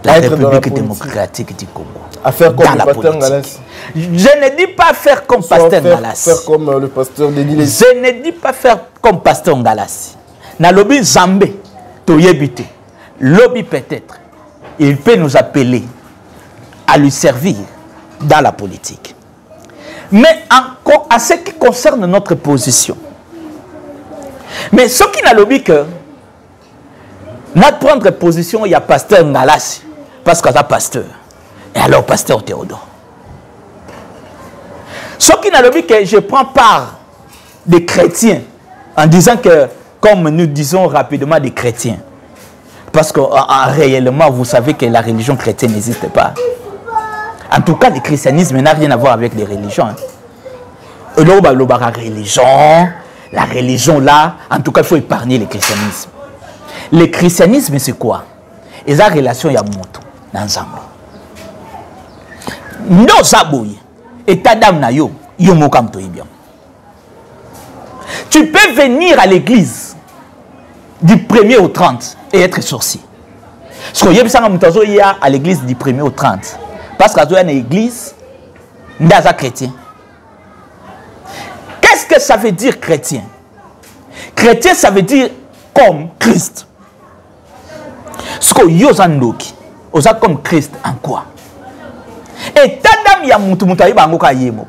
la République démocratique du Congo. À faire comme le pasteur Ngalassi. Je ne dis pas faire comme pasteur Ngalassi. Faire comme le pasteur Denis Lessi. Je ne dis pas faire comme pasteur Ngalassi. Na lobby Zambé, Toyebite, lobby peut-être, il peut nous appeler à lui servir dans la politique. Mais encore à ce qui concerne notre position. Mais ce qui n'a lobby que notre prendre position, il y a pasteur Ngalassi, parce qu'il y a pasteur. Et alors, pasteur Théodore. Ce qui n'a lobby que je prends part des chrétiens en disant que, comme nous disons rapidement des chrétiens, parce que réellement, vous savez que la religion chrétienne n'existe pas. En tout cas, le christianisme n'a rien à voir avec les religions. La religion là, en tout cas, il faut épargner le christianisme. Le christianisme, c'est quoi? Et la relation, il y a moto dans l'ensemble. Nos sabouilles, et ta dame na yo, yo mokam to bien. Tu peux venir à l'église du 1er au 30 et être sorcier. Ce que il y a à l'église du 1er au 30. Parce qu'il y a une église, ndaza chrétien. Qu'est-ce que ça veut dire chrétien? Chrétien, ça veut dire comme Christ. Ce que yo zandoki, oza comme Christ en quoi? Et tadam ya mutu mutu ayiba ngoka yemo.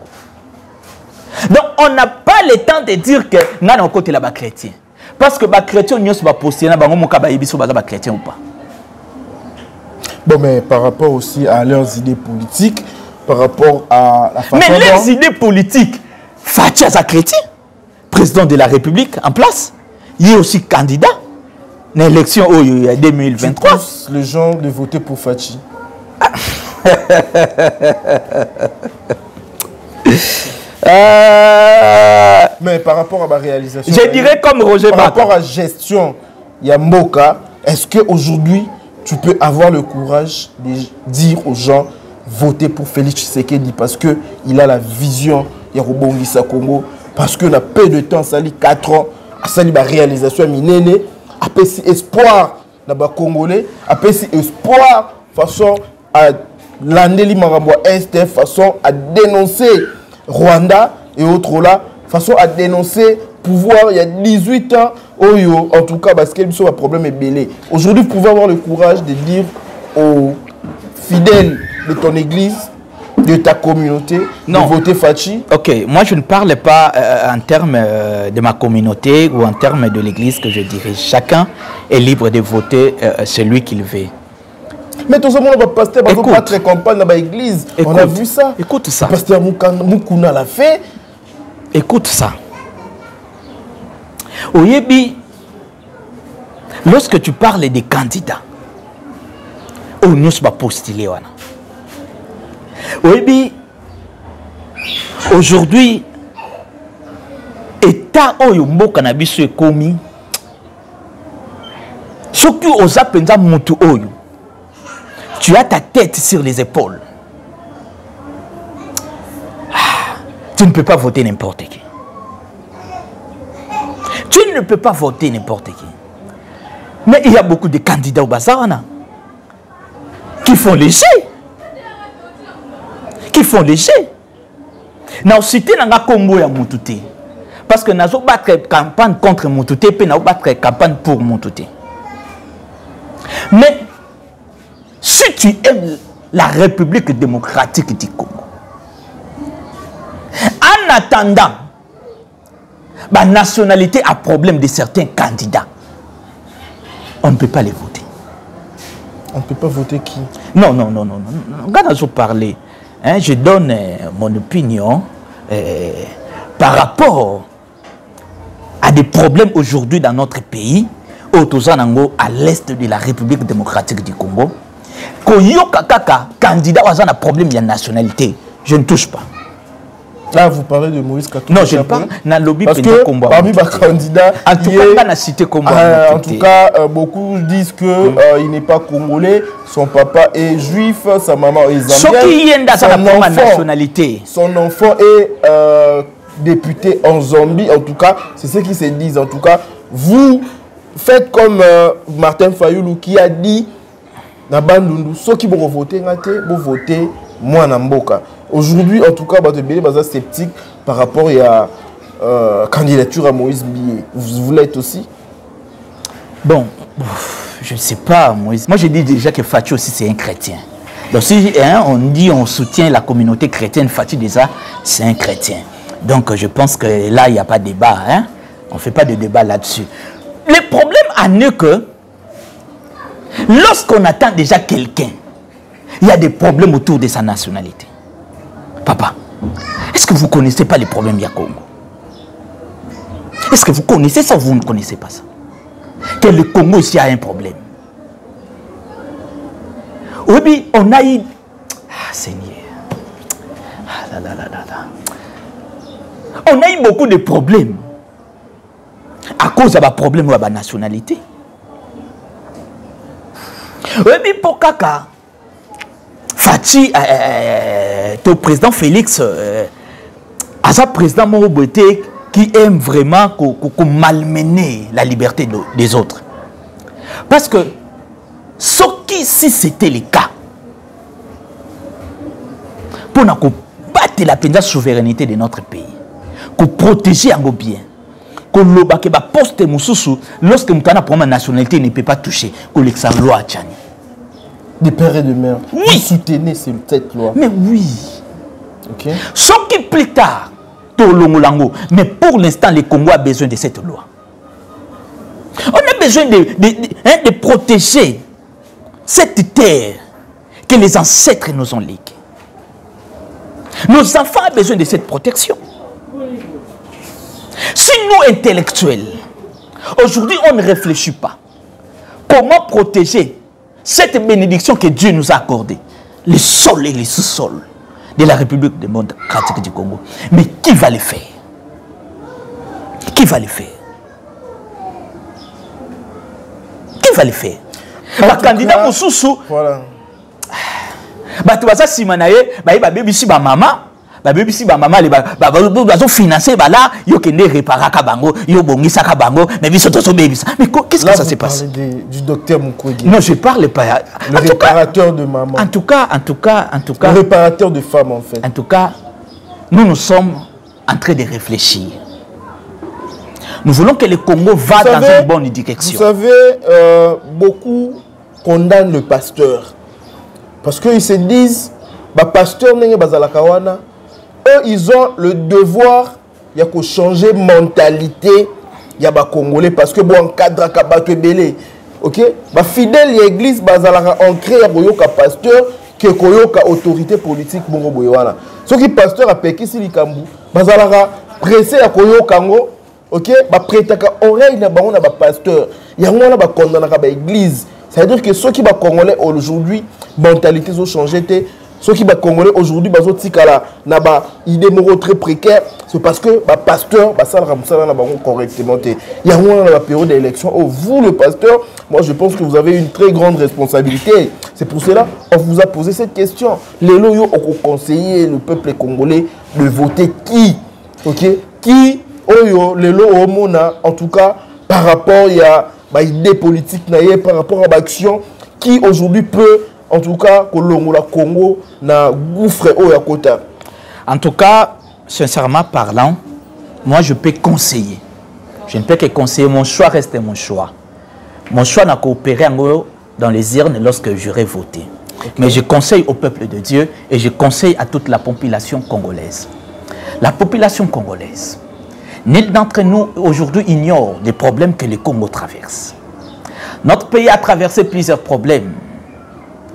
Donc on n'a pas le temps de dire que nous avons côté là bas chrétien. Parce que les chrétiens ne sont pas postés na bango moka ba yibiso ba chrétien ou pas. Bon, mais par rapport aussi à leurs idées politiques, par rapport à la façon. Mais leurs idées politiques, Fachi est chrétien, président de la République en place. Il est aussi candidat à l'élection 2023. Tu pousses les gens de voter pour Fachi. Mais par rapport à ma réalisation, je dirais comme Roger par Baka. rapport à la gestion Yamboka, est-ce qu'aujourd'hui tu peux avoir le courage de dire aux gens votez pour Félix Tshisekedi parce qu'il a la vision Yarobongisa Congo, parce qu'on a peu de temps, ça lit 4 ans, ça lit la réalisation minene, après si espoir dans les Congolais, après si espoir façon à l'année Marambo Est, façon à dénoncer Rwanda et autres là, façon à dénoncer pouvoir il y a 18 ans, en tout cas parce que le problème est belé. Aujourd'hui, vous pouvez avoir le courage de dire aux fidèles de ton église, de ta communauté Non. de voter Fachi? Ok, moi je ne parle pas en termes de ma communauté ou en termes de l'église que je dirige. Chacun est libre de voter celui qu'il veut. Mais tout ce monde va pasteur, Écoute. pas très campagne dans l'église. On a vu ça. Écoute ça. Pasteur Mukuna l'a fait. Écoute ça. Oyebi, lorsque tu parles des candidats, on va postuler. Oyebi, aujourd'hui, État Oyumbo Cannabis est commis. Ce qui osa penza mutu oyo. Tu as ta tête sur les épaules. Tu ne peux pas voter n'importe qui. Tu ne peux pas voter n'importe qui. Mais il y a beaucoup de candidats au Bazarana qui font léger. Qui font léger. N'a cité n'a Congo ya Moutouté. Parce que n'a pas battre campagne contre Moutouté, puis n'a pas battre campagne pour Moutouté. Mais si tu aimes la République démocratique du Congo, en attendant, la nationalité a problème de certains candidats, on ne peut pas les voter. On ne peut pas voter qui? Non. Quand je parle, je donne mon opinion par rapport à des problèmes aujourd'hui dans notre pays, à l'est de la République démocratique du Congo. Koyoka kaka candidat a un problème de nationalité, je ne touche pas. Là, vous parlez de Moïse Katumbi. Non, je ne parle pas lobby parce que parmi les candidats, en tout cas, on a cité Combat. En tout cas, beaucoup disent que il n'est pas congolais, son papa est juif, sa maman est zambienne. Son enfant est député en Zambie. En tout cas, c'est ce qui se dit. En tout cas, vous faites comme Martin Fayoulou qui a dit na bandundu, ceux qui vont voter, vous votez moi Namboka. Aujourd'hui, en tout cas, vous êtes sceptique par rapport à la candidature à Moïse Billet. Vous l'êtes aussi? Bon, je ne sais pas, Moïse. Moi, je dis déjà que Fachi aussi, c'est un chrétien. Donc, si on dit on soutient la communauté chrétienne, Fachi, déjà, c'est un chrétien. Donc, je pense que là, il n'y a pas de débat. On ne fait pas de débat là-dessus. Le problème en est que, lorsqu'on attend déjà quelqu'un, il y a des problèmes autour de sa nationalité. Papa, est-ce que vous ne connaissez pas les problèmes du Congo? Est-ce que vous connaissez ça ou vous ne connaissez pas ça? Que le Congo ici a un problème. Oui, on a eu... Ah, Seigneur. Ah, on a eu beaucoup de problèmes à cause de problème de la nationalité. Oui, pour Kaka, Fachi, ton président Félix, à sa président Moroboté qui aime vraiment malmener la liberté des autres. Parce que ce qui, si c'était le cas, pour battre la souveraineté de notre pays, pour protéger un bien, que le poste Moussoussou, lorsque nous avons pour ma nationalité, ne peut pas toucher, que l'examen loi Tchani. Des pères et de mères. Oui. Vous soutenez cette loi. Mais oui. Ok. Ce qui plus tard, mais pour l'instant, le Congo a besoin de cette loi. On a besoin de protéger cette terre que les ancêtres nous ont léguée. Nos enfants ont besoin de cette protection. Si nous, intellectuels, aujourd'hui, on ne réfléchit pas, comment protéger cette bénédiction que Dieu nous a accordée, le sol et le sous-sol de la République démocratique du Congo. Mais qui va le faire? Qui va le faire? Qui va le faire? Le candidat Moussoussou, voilà. Tu vas simanaye, baby maman. Baby maman les financer là yo kende réparer kabango yo bongisa kabango mais biso to baby mais qu'est-ce que ça se passe? Du docteur Mukwege. Non, je parle pas. Le réparateur de maman. En tout cas, le réparateur de femmes en fait. En tout cas, nous sommes en train de réfléchir. Nous voulons que le Congo va dans une bonne direction. Vous savez, beaucoup condamnent le pasteur parce qu'ils se disent pasteur nenge bazalaka wana, eux ils ont le devoir ya ko changer mentalité ya ba congolais parce que bon cadre ka bato belé. OK? Ba fidèle l'église bazalaka ancré ya koyoka pasteur que koyoka autorité politique bongo boye wana. Soki pasteur a pekisi likambu bazalaka pressé ya koyoka ngo. OK? Ba prêtaka oreille na bango na ba pasteur. Yango wana ba condamnaka ba église. Ça veut dire que ceux qui ba congolais aujourd'hui mentalité ont changé té. Ceux qui sont congolais aujourd'hui, na ba idée moro très précaire, c'est parce que ba pasteur, ba sala ramsala na bango correctement. Il y a une période d'élection. Oh, vous le pasteur, moi je pense que vous avez une très grande responsabilité. C'est pour cela on vous a posé cette question. Les loyaux ont conseillé le peuple congolais de voter qui, OK? Qui oyo les loyaux mona en tout cas par rapport à ba idée politique naie, par rapport à l'action qui aujourd'hui peut en tout cas, la Congo na gouffre au Yakota. En tout cas, sincèrement parlant, moi je peux conseiller. Je ne peux que conseiller. Mon choix reste mon choix. Mon choix n'a coopéré dans les urnes lorsque j'aurai voté. Okay. Mais je conseille au peuple de Dieu et je conseille à toute la population congolaise. La population congolaise, nul d'entre nous aujourd'hui ignore les problèmes que le Congo traverse. Notre pays a traversé plusieurs problèmes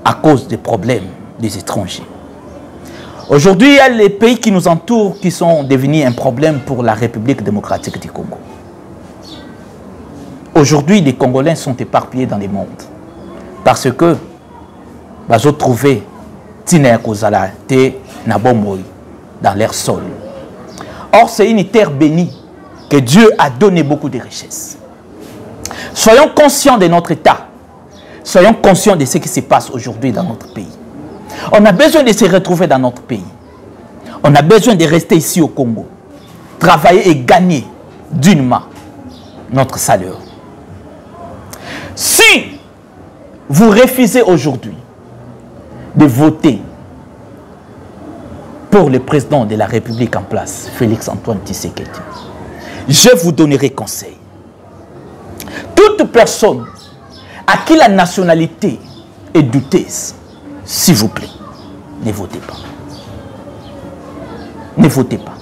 à cause des problèmes des étrangers. Aujourd'hui, il y a les pays qui nous entourent qui sont devenus un problème pour la République démocratique du Congo. Aujourd'hui, les Congolais sont éparpillés dans le monde parce que ils ont trouvé dans leur sol. Or, c'est une terre bénie que Dieu a donné beaucoup de richesses. Soyons conscients de notre état. Soyons conscients de ce qui se passe aujourd'hui dans notre pays. On a besoin de se retrouver dans notre pays. On a besoin de rester ici au Congo. Travailler et gagner dignement notre salaire. Si vous refusez aujourd'hui de voter pour le président de la République en place, Félix Antoine Tshisekedi, je vous donnerai conseil. Toute personne à qui la nationalité est douteuse, s'il vous plaît, ne votez pas. Ne votez pas.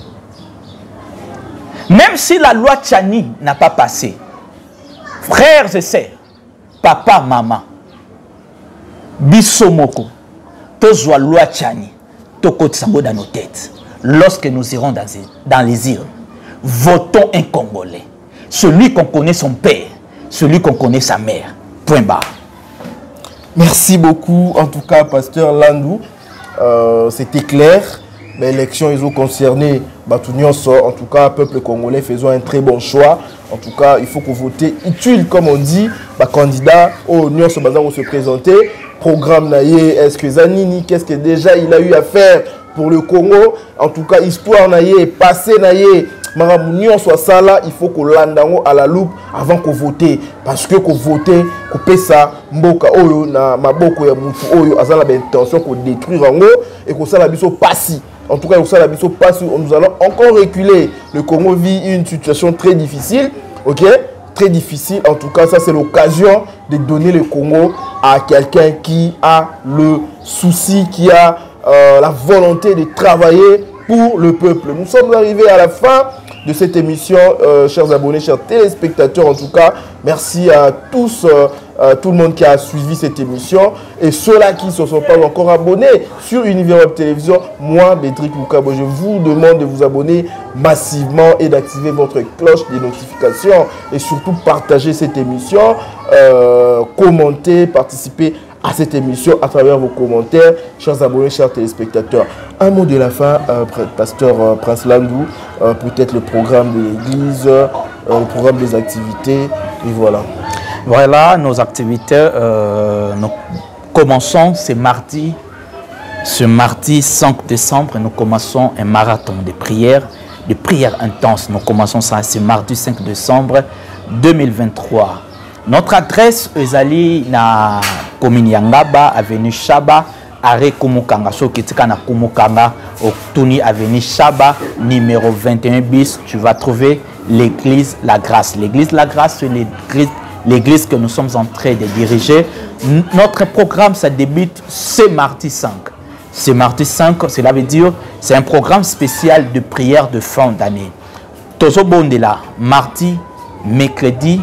Même si la loi Tchani n'a pas passé, frères et sœurs, papa, maman, Bissomoko, tous la loi Tchani, Tokotsango dans nos têtes. Lorsque nous irons dans les îles, votons un Congolais. Celui qu'on connaît son père, celui qu'on connaît sa mère. Point barre. Merci beaucoup, en tout cas, Pasteur Landou. C'était clair. L'élection, ils ont concerné en tout cas, peuple congolais, faisant un très bon choix. En tout cas, il faut que vous votez utile, comme on dit, candidat au Union se présenter. Programme naïe, est-ce que Zanini, qu'est-ce que déjà il a eu à faire pour le Congo? En tout cas, histoire naïe, passé naïe. Maramounion soit ça là, il faut qu'on l'andango à la loupe avant qu'on vote. Parce que qu'on vote, qu'on paie ça, mboka oyo na maboko ya mutu oyo azala l'intention qu'on détruire en haut et qu'on s'ala biso passi. En tout cas, qu'on s'ala biso passi, nous allons encore reculer. Le Congo vit une situation très difficile, ok? Très difficile. En tout cas, ça c'est l'occasion de donner le Congo à quelqu'un qui a le souci, qui a la volonté de travailler pour le peuple. Nous sommes arrivés à la fin de cette émission, chers abonnés, chers téléspectateurs. En tout cas, merci à tous, tout le monde qui a suivi cette émission et ceux-là qui ne se sont pas encore abonnés sur Univers Web Télévision. Moi, Bédrick Moukabo, je vous demande de vous abonner massivement et d'activer votre cloche des notifications et surtout partager cette émission, commenter, participer à cette émission à travers vos commentaires, chers abonnés, chers téléspectateurs. Un mot de la fin, Pasteur Prince Landou, peut-être le programme de l'église, le programme des activités, et voilà. Voilà nos activités. Nous commençons ce mardi 5 décembre, nous commençons un marathon de prières intenses. Nous commençons ça ce mardi 5 décembre 2023. Notre adresse est allée na commune Yangaba, avenue Chaba, arrêt Kumukanga. So kitika na Kumukanga, Tuni avenue Chaba, numéro 21 bis, tu vas trouver l'église La Grâce. L'église La Grâce, c'est l'église que nous sommes en train de diriger. Notre programme, ça débute ce mardi 5. c'est mardi 5, cela veut dire c'est un programme spécial de prière de fin d'année. Tozo Bondela, mardi, mercredi,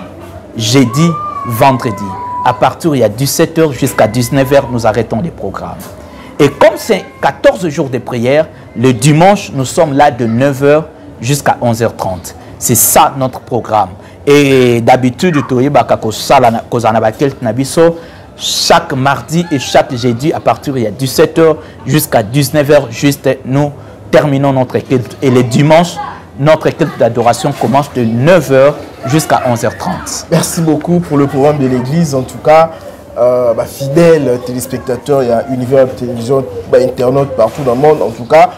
jeudi, vendredi. À partir il y a 17h jusqu'à 19h, nous arrêtons les programmes. Et comme c'est 14 jours de prière, le dimanche, nous sommes là de 9h jusqu'à 11h30. C'est ça notre programme. Et d'habitude, chaque mardi et chaque jeudi, à partir il y a 17h jusqu'à 19h, juste nous terminons notre culte. Et le dimanche, notre culte d'adoration commence de 9h jusqu'à 11h30. Merci beaucoup pour le programme de l'église. En tout cas, fidèles téléspectateurs, il y a Univers Télévision, internautes partout dans le monde. En tout cas,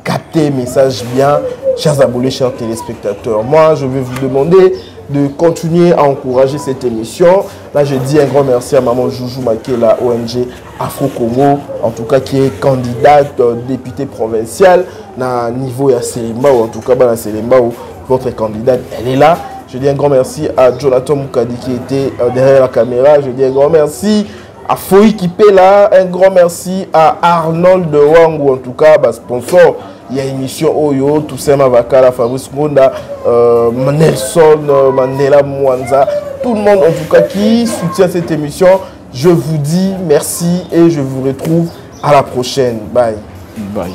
captez message bien, chers abonnés, chers téléspectateurs. Moi, je vais vous demander de continuer à encourager cette émission. Là, je dis un grand merci à Maman Joujou Maké, la ONG Afro-Congo, en tout cas qui est candidate députée provinciale à niveau ya Selemba, ou en tout cas dans Selemba où votre candidate, elle est là. Je dis un grand merci à Jonathan Moukadi qui était derrière la caméra. Je dis un grand merci à Foy qui paie là. Un grand merci à Arnold de Wang, ou en tout cas sponsor. Il y a une émission Oyo, Toussaint Mavakala, Fabrice Gonda, Nelson, Mandela Mwanza, tout le monde en tout cas qui soutient cette émission. Je vous dis merci et je vous retrouve à la prochaine. Bye. Bye.